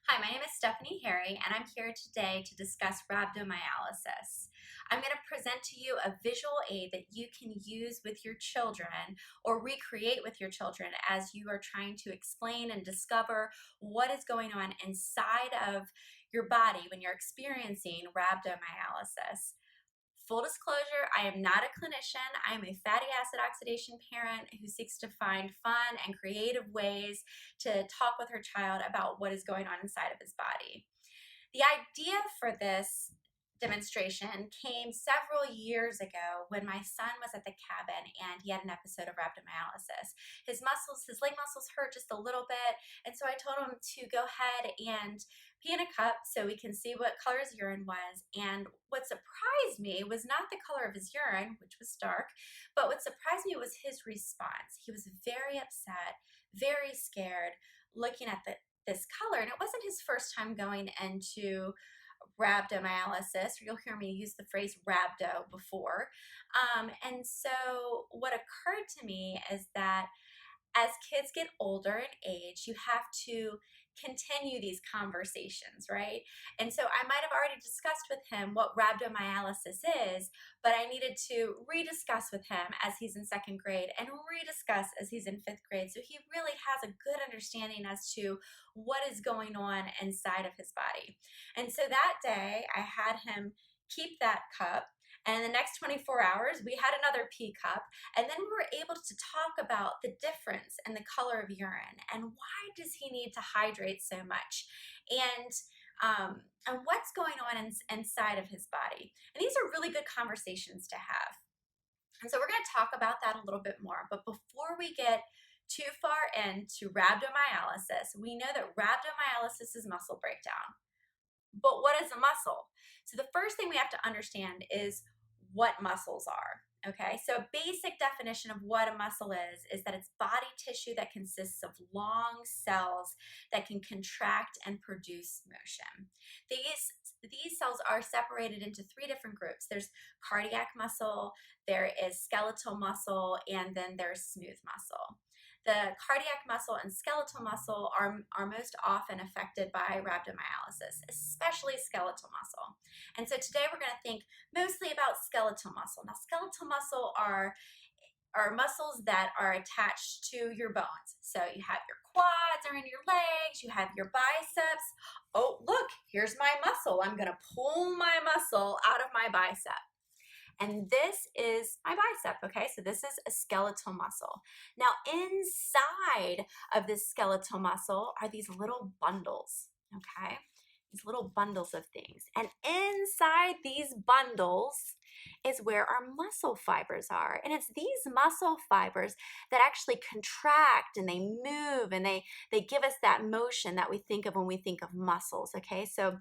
Hi, my name is Stephanie Harry, and I'm here today to discuss rhabdomyolysis. I'm going to present to you a visual aid that you can use with your children or recreate with your children as you are trying to explain and discover what is going on inside of your body when you're experiencing rhabdomyolysis. Full disclosure, I am not a clinician. I am a fatty acid oxidation parent who seeks to find fun and creative ways to talk with her child about what is going on inside of his body. The idea for this demonstration came several years ago when my son was at the cabin and he had an episode of rhabdomyolysis. His leg muscles hurt just a little bit, and so I told him to go ahead and pee in a cup so we can see what color his urine was. And what surprised me was not the color of his urine, which was dark, but what surprised me was his response. He was very upset, very scared, looking at this color, and it wasn't his first time going into rhabdomyolysis. You'll hear me use the phrase rhabdo before. And so what occurred to me is that as kids get older in age, you have to continue these conversations, right? And so I might have already discussed with him what rhabdomyolysis is, but I needed to rediscuss with him as he's in second grade and rediscuss as he's in fifth grade. So he really has a good understanding as to what is going on inside of his body. And so that day I had him keep that cup. And in the next 24 hours, we had another pee cup. And then we were able to talk about the difference in the color of urine and why does he need to hydrate so much, and what's going on inside of his body. And these are really good conversations to have. And so we're going to talk about that a little bit more. But before we get too far into rhabdomyolysis, we know that rhabdomyolysis is muscle breakdown. But what is a muscle? So the first thing we have to understand is what muscles are. Okay, so a basic definition of what a muscle is that it's body tissue that consists of long cells that can contract and produce motion. These cells are separated into three different groups. There's cardiac muscle, there is skeletal muscle, and then there's smooth muscle. The cardiac muscle and skeletal muscle are most often affected by rhabdomyolysis, especially skeletal muscle. And so today we're going to think mostly about skeletal muscle. Now, skeletal muscle are muscles that are attached to your bones. So you have your quads are in your legs, you have your biceps. Oh, look, here's my muscle. I'm going to pull my muscle out of my bicep. And this is my bicep, okay? So this is a skeletal muscle. Now, inside of this skeletal muscle are these little bundles, okay? These little bundles of things. And inside these bundles is where our muscle fibers are. And it's these muscle fibers that actually contract and they move and they give us that motion that we think of when we think of muscles, okay? So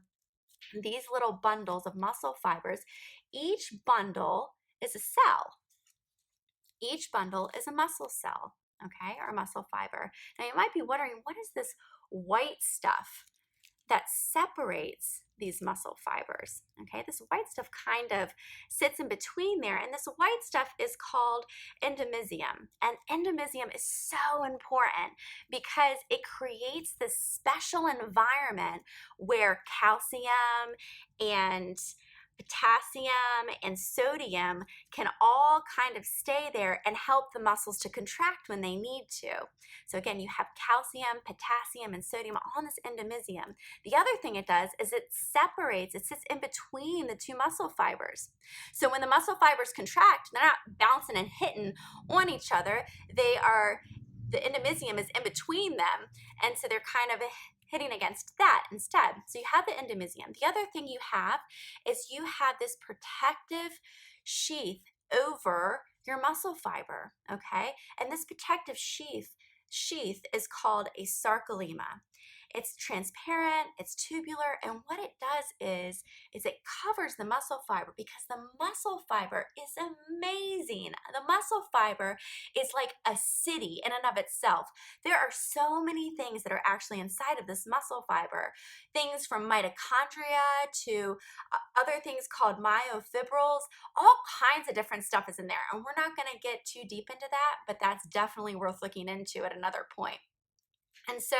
these little bundles of muscle fibers, each bundle is a cell. Each bundle is a muscle cell, okay, or a muscle fiber. Now you might be wondering, what is this white stuff that separates these muscle fibers? Okay, this white stuff kind of sits in between there, and this white stuff is called endomysium. And endomysium is so important because it creates this special environment where calcium and potassium and sodium can all kind of stay there and help the muscles to contract when they need to. So again, you have calcium, potassium, and sodium all in this endomysium. The other thing it does is it separates, it sits in between the two muscle fibers. So when the muscle fibers contract, they're not bouncing and hitting on each other. The endomysium is in between them, and so they're kind of hitting against that instead. So you have the endomysium. The other thing you have is you have this protective sheath over your muscle fiber, okay? And this protective sheath is called a sarcolemma. It's transparent, it's tubular, and what it does is it covers the muscle fiber because the muscle fiber is amazing. The muscle fiber is like a city in and of itself. There are so many things that are actually inside of this muscle fiber. Things from mitochondria to other things called myofibrils. All kinds of different stuff is in there, and we're not going to get too deep into that, but that's definitely worth looking into at another point. And so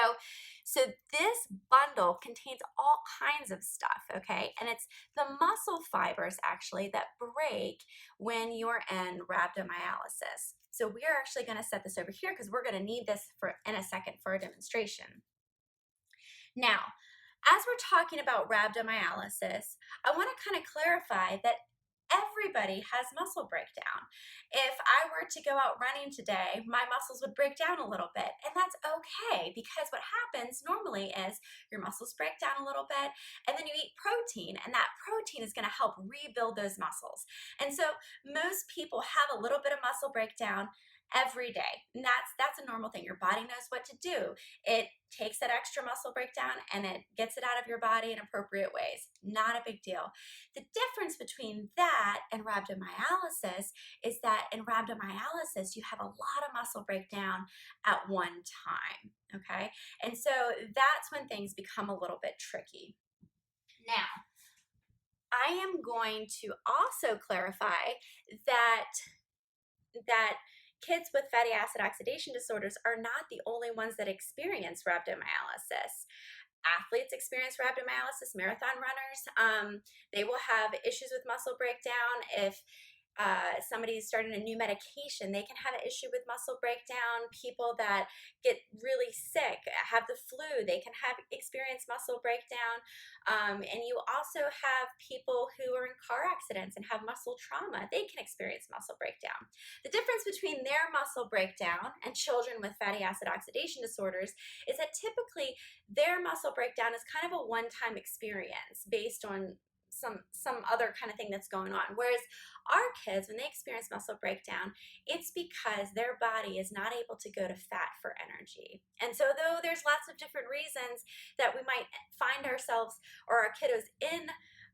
this bundle contains all kinds of stuff, okay? And it's the muscle fibers actually that break when you're in rhabdomyolysis. So we're actually going to set this over here because we're going to need this in a second for a demonstration. Now, as we're talking about rhabdomyolysis, I want to kind of clarify that everybody has muscle breakdown. If I were to go out running today, my muscles would break down a little bit, and that's okay because what happens normally is your muscles break down a little bit, and then you eat protein, and that protein is going to help rebuild those muscles. And so most people have a little bit of muscle breakdown every day, and that's a normal thing. Your body knows what to do. It takes that extra muscle breakdown and it gets it out of your body in appropriate ways. Not a big deal. The difference between that and rhabdomyolysis is that in rhabdomyolysis, you have a lot of muscle breakdown at one time, okay? And so that's when things become a little bit tricky. Now, I am going to also clarify that kids with fatty acid oxidation disorders are not the only ones that experience rhabdomyolysis. Athletes experience rhabdomyolysis, marathon runners, they will have issues with muscle breakdown. If somebody's starting a new medication, they can have an issue with muscle breakdown. People that get really sick, have the flu, they can experience muscle breakdown. And you also have people who are in car accidents and have muscle trauma. They can experience muscle breakdown. The difference between their muscle breakdown and children with fatty acid oxidation disorders is that typically their muscle breakdown is kind of a one-time experience based on some other kind of thing that's going on. Whereas our kids, when they experience muscle breakdown, it's because their body is not able to go to fat for energy. And so though there's lots of different reasons that we might find ourselves or our kiddos in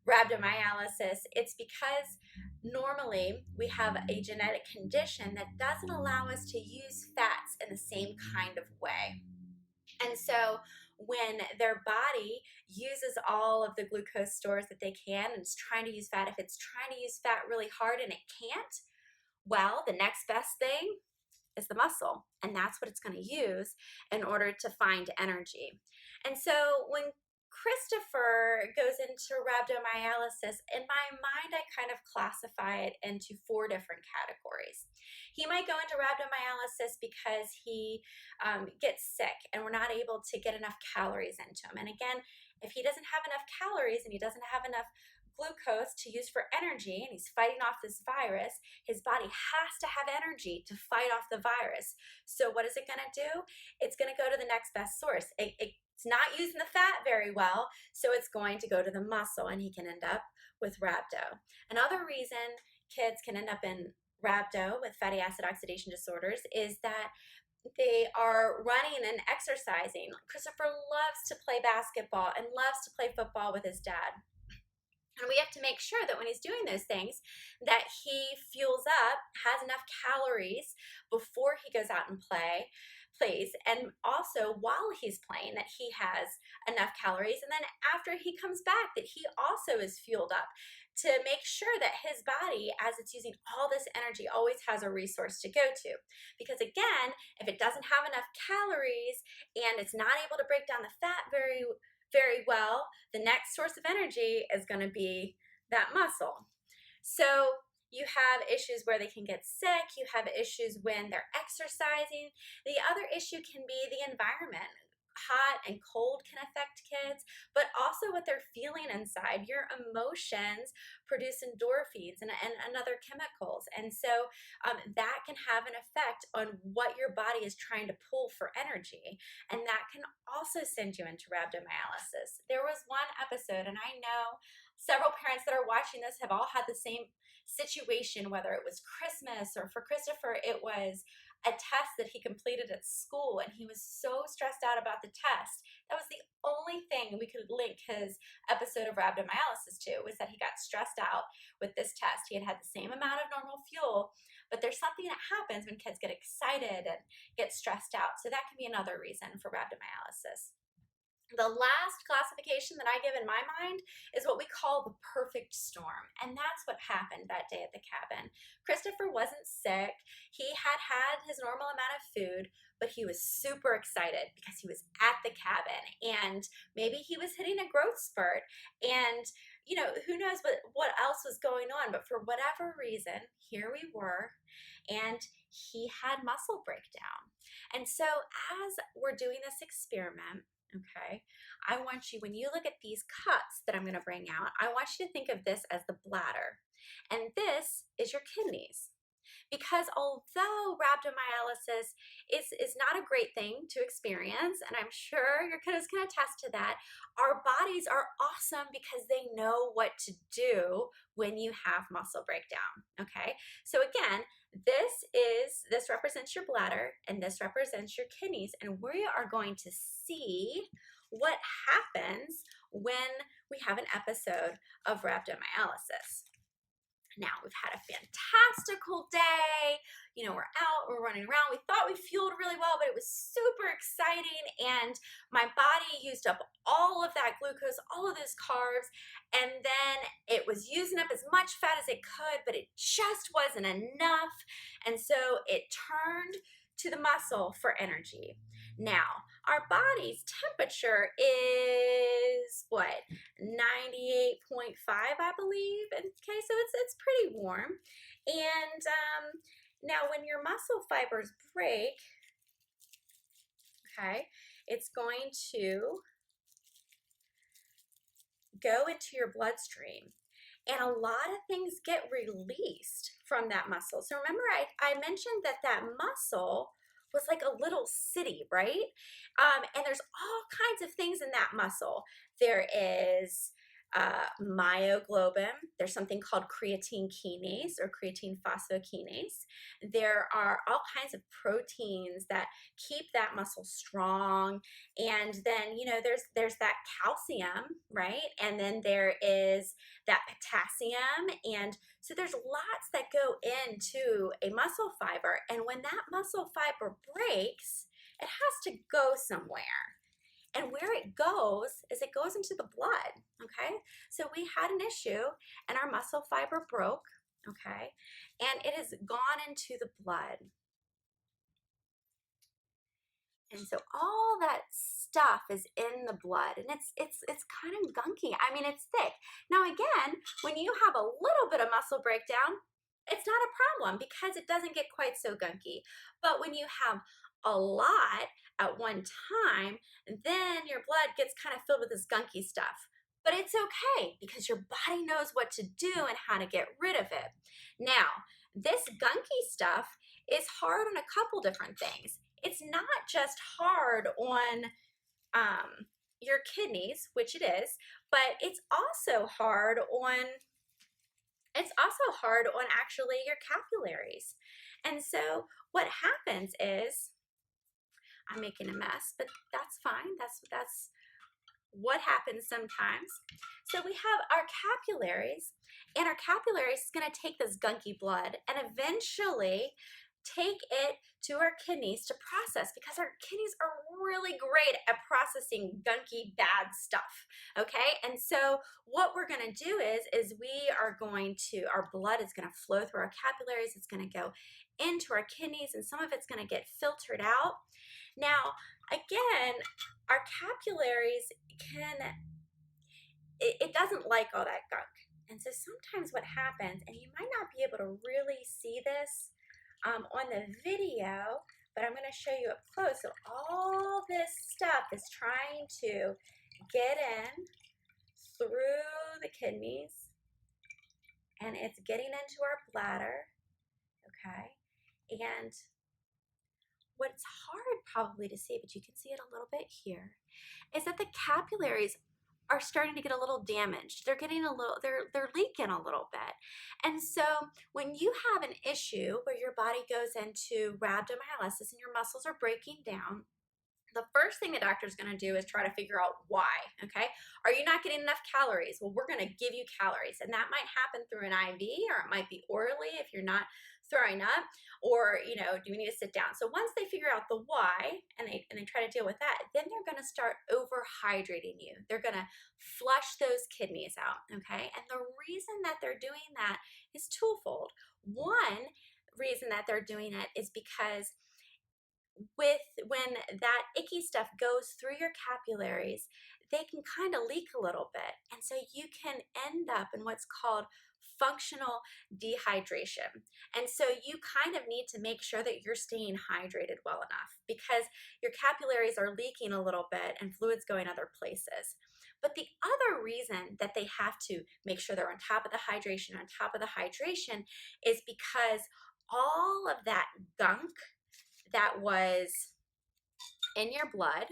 rhabdomyolysis, it's because normally we have a genetic condition that doesn't allow us to use fats in the same kind of way. And so when their body uses all of the glucose stores that they can and is trying to use fat, if it's trying to use fat really hard and it can't, well, the next best thing is the muscle, and that's what it's going to use in order to find energy. And so when Christopher goes into rhabdomyolysis, in my mind, I kind of classify it into 4 different categories. He might go into rhabdomyolysis because he gets sick and we're not able to get enough calories into him. And again, if he doesn't have enough calories and he doesn't have enough glucose to use for energy and he's fighting off this virus, his body has to have energy to fight off the virus. So what is it going to do? It's going to go to the next best source. It's not using the fat very well, so it's going to go to the muscle, and he can end up with rhabdo. Another reason kids can end up in rhabdo with fatty acid oxidation disorders is that they are running and exercising. Christopher loves to play basketball and loves to play football with his dad. And we have to make sure that when he's doing those things that he fuels up, has enough calories before he goes out and plays, and also while he's playing that he has enough calories, and then after he comes back that he also is fueled up to make sure that his body, as it's using all this energy, always has a resource to go to. Because again, if it doesn't have enough calories and it's not able to break down the fat very well, the next source of energy is going to be that muscle. So you have issues where they can get sick. You have issues when they're exercising. The other issue can be the environment. Hot and cold can affect kids, but also what they're feeling inside. Your emotions produce endorphins and other chemicals. And so that can have an effect on what your body is trying to pull for energy. And that can also send you into rhabdomyolysis. There was one episode, and I know several parents that are watching this have all had the same situation, whether it was Christmas or for Christopher, it was a test that he completed at school, and he was so stressed out about the test. That was the only thing we could link his episode of rhabdomyolysis to, was that he got stressed out with this test. He had had the same amount of normal fuel, but there's something that happens when kids get excited and get stressed out. So that can be another reason for rhabdomyolysis. The last classification that I give in my mind is what we call the perfect storm. And that's what happened that day at the cabin. Christopher wasn't sick. He had had his normal amount of food, but he was super excited because he was at the cabin and maybe he was hitting a growth spurt. And, you know, who knows what else was going on. But for whatever reason, here we were, and he had muscle breakdown. And so as we're doing this experiment, okay, I want you, when you look at these cuts that I'm going to bring out, I want you to think of this as the bladder. And this is your kidneys. Because although rhabdomyolysis is not a great thing to experience, and I'm sure your kiddos can attest to that, our bodies are awesome because they know what to do when you have muscle breakdown, okay? So again, this represents your bladder and this represents your kidneys, and we are going to see what happens when we have an episode of rhabdomyolysis. Now, we've had a fantastical day. You know, we're out, we're running around. We thought we fueled really well, but it was super exciting. And my body used up all of that glucose, all of those carbs. And then it was using up as much fat as it could, but it just wasn't enough. And so it turned to the muscle for energy. Now, our body's temperature is what? 98.5, I believe. Okay, so it's pretty warm. And now when your muscle fibers break, okay, it's going to go into your bloodstream. And a lot of things get released from that muscle. So remember, I mentioned that muscle was like a little city, right? And there's all kinds of things in that muscle. There is myoglobin. There's something called creatine kinase or creatine phosphokinase. There are all kinds of proteins that keep that muscle strong. And then, you know, there's that calcium, right? And then there is that potassium. And so there's lots that go into a muscle fiber. And when that muscle fiber breaks, it has to go somewhere. And where it goes is it goes into the blood, okay? So we had an issue and our muscle fiber broke, okay? And it has gone into the blood. And so all that stuff is in the blood, and it's kind of gunky. I mean, it's thick. Now again, when you have a little bit of muscle breakdown, it's not a problem because it doesn't get quite so gunky. But when you have a lot at one time, then your blood gets kind of filled with this gunky stuff. But it's okay because your body knows what to do and how to get rid of it. Now, this gunky stuff is hard on a couple different things. It's not just hard on your kidneys, which it is, but it's also hard on actually your capillaries. And so what happens is, I'm making a mess, but that's fine. That's what happens sometimes. So we have our capillaries, and our capillaries is going to take this gunky blood and eventually take it to our kidneys to process, because our kidneys are really great at processing gunky bad stuff, okay? And so what we're going to do is our blood is going to flow through our capillaries. It's going to go into our kidneys, and some of it's going to get filtered out. Now, again, our capillaries it doesn't like all that gunk. And so sometimes what happens, and you might not be able to really see this on the video, but I'm going to show you up close. So all this stuff is trying to get in through the kidneys, and it's getting into our bladder, okay? And what's hard probably to see, but you can see it a little bit here, is that the capillaries are starting to get a little damaged. They're leaking a little bit. And so when you have an issue where your body goes into rhabdomyolysis and your muscles are breaking down, the first thing the doctor is going to do is try to figure out why, okay? Are you not getting enough calories? Well, we're going to give you calories, and that might happen through an IV, or it might be orally if you're not throwing up, or do we need to sit down? So once they figure out the why and they try to deal with that, then they're going to start overhydrating you. They're going to flush those kidneys out, okay? And the reason that they're doing that is twofold. One reason that they're doing it is because when that icky stuff goes through your capillaries, they can kind of leak a little bit. And so you can end up in what's called functional dehydration. And so you kind of need to make sure that you're staying hydrated well enough, because your capillaries are leaking a little bit and fluid's going other places. But the other reason that they have to make sure they're on top of the hydration, is because all of that gunk that was in your blood,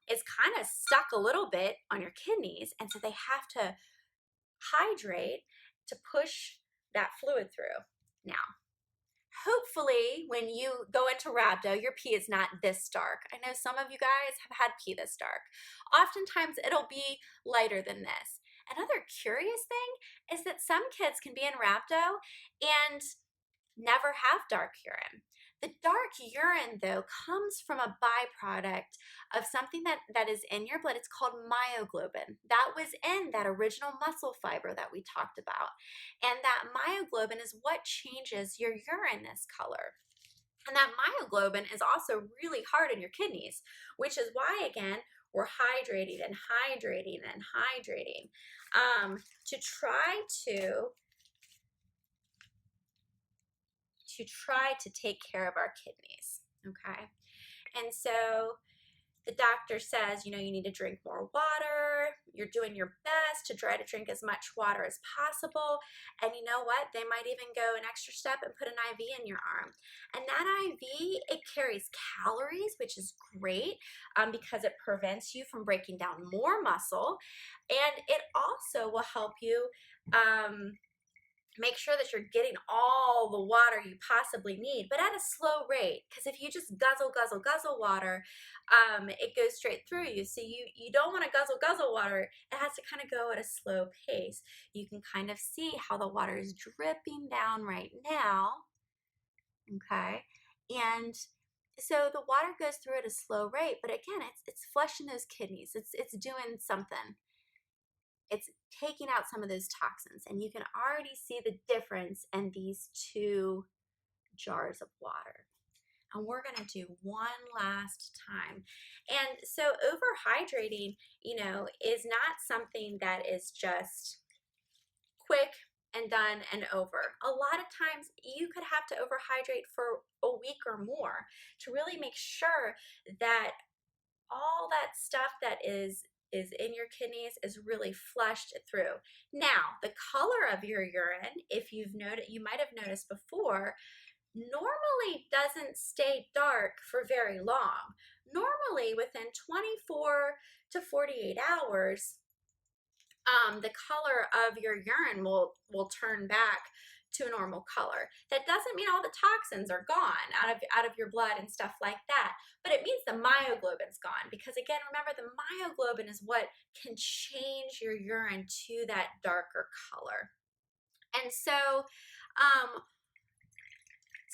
is kind of stuck a little bit on your kidneys. And so they have to hydrate to push that fluid through. Now, hopefully when you go into rhabdo, your pee is not this dark. I know some of you guys have had pee this dark. Oftentimes it'll be lighter than this. Another curious thing is that some kids can be in rhabdo and never have dark urine. The dark urine, though, comes from a byproduct of something that is in your blood. It's called myoglobin. That was in that original muscle fiber that we talked about. And that myoglobin is what changes your urine this color. And that myoglobin is also really hard in your kidneys, which is why, again, we're hydrating and hydrating and hydrating to try to take care of our kidneys, okay? And so the doctor says, you need to drink more water. You're doing your best to try to drink as much water as possible. And you know what? They might even go an extra step and put an IV in your arm. And that IV, it carries calories, which is great because it prevents you from breaking down more muscle. And it also will help you make sure that you're getting all the water you possibly need, but at a slow rate. Because if you just guzzle water, it goes straight through you. So you don't want to guzzle water. It has to kind of go at a slow pace. You can kind of see how the water is dripping down right now, okay? And so the water goes through at a slow rate, but again, it's flushing those kidneys. It's doing something. It's taking out some of those toxins, and you can already see the difference in these two jars of water. And we're going to do one last time. And so overhydrating, is not something that is just quick and done and over. A lot of times you could have to overhydrate for a week or more to really make sure that all that stuff that is in your kidneys is really flushed through. Now, the color of your urine, if you've noticed, you might have noticed before, normally doesn't stay dark for very long. Normally, within 24 to 48 hours, the color of your urine will turn back to a normal color. That doesn't mean all the toxins are gone out of your blood and stuff like that, but it means the myoglobin's gone, because again, remember, the myoglobin is what can change your urine to that darker color. And so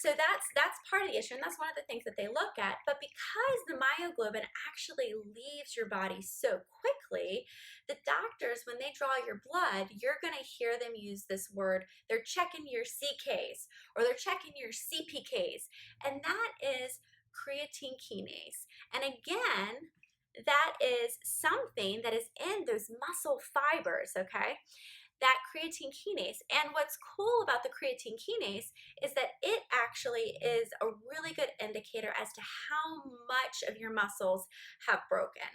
that's part of the issue, and that's one of the things that they look at. But because the myoglobin actually leaves your body so quickly, the doctors, when they draw your blood, you're going to hear them use this word. They're checking your CKs or they're checking your CPKs, and that is creatine kinase. And again, that is something that is in those muscle fibers, okay? That creatine kinase. And what's cool about the creatine kinase is that it actually is a really good indicator as to how much of your muscles have broken,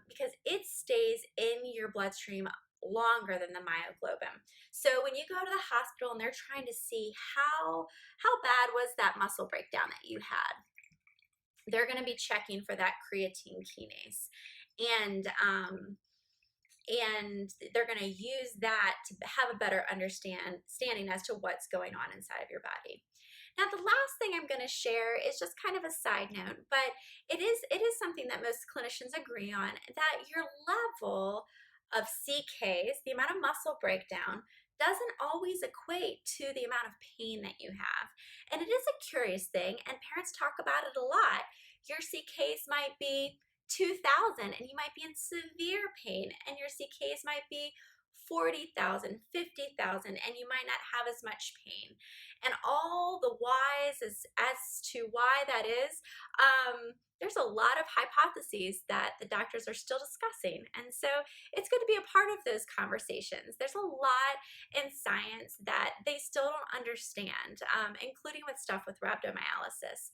because it stays in your bloodstream longer than the myoglobin. So when you go to the hospital and they're trying to see how bad was that muscle breakdown that you had, they're going to be checking for that creatine kinase. And they're going to use that to have a better understanding as to what's going on inside of your body. Now, the last thing I'm going to share is just kind of a side note, but it is something that most clinicians agree on, that your level of CKs, the amount of muscle breakdown, doesn't always equate to the amount of pain that you have. And it is a curious thing, and parents talk about it a lot. Your CKs might be 2,000 and you might be in severe pain, and your CKs might be 40,000, 50,000, and you might not have as much pain. And all the whys as to why that is, there's a lot of hypotheses that the doctors are still discussing. And so it's good to be a part of those conversations. There's a lot in science that they still don't understand, including with stuff with rhabdomyolysis.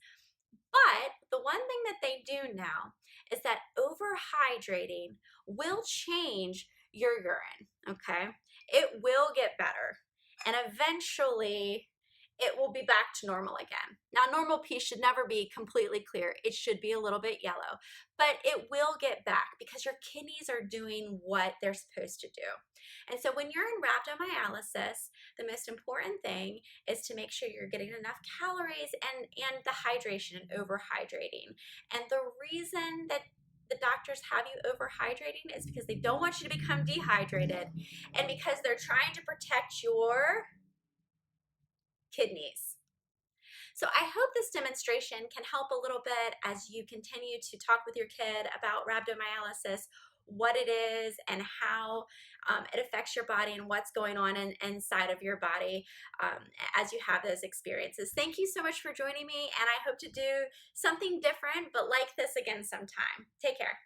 But the one thing that they do know is that overhydrating will change your urine, okay? It will get better, and eventually it will be back to normal again. Now, normal pee should never be completely clear. It should be a little bit yellow, but it will get back because your kidneys are doing what they're supposed to do. And so when you're in rhabdomyolysis, the most important thing is to make sure you're getting enough calories and the hydration and overhydrating. And the reason that the doctors have you overhydrating is because they don't want you to become dehydrated, and because they're trying to protect your kidneys. So I hope this demonstration can help a little bit as you continue to talk with your kid about rhabdomyolysis, what it is and how it affects your body and what's going on inside of your body as you have those experiences. Thank you so much for joining me, and I hope to do something different but like this again sometime. Take care.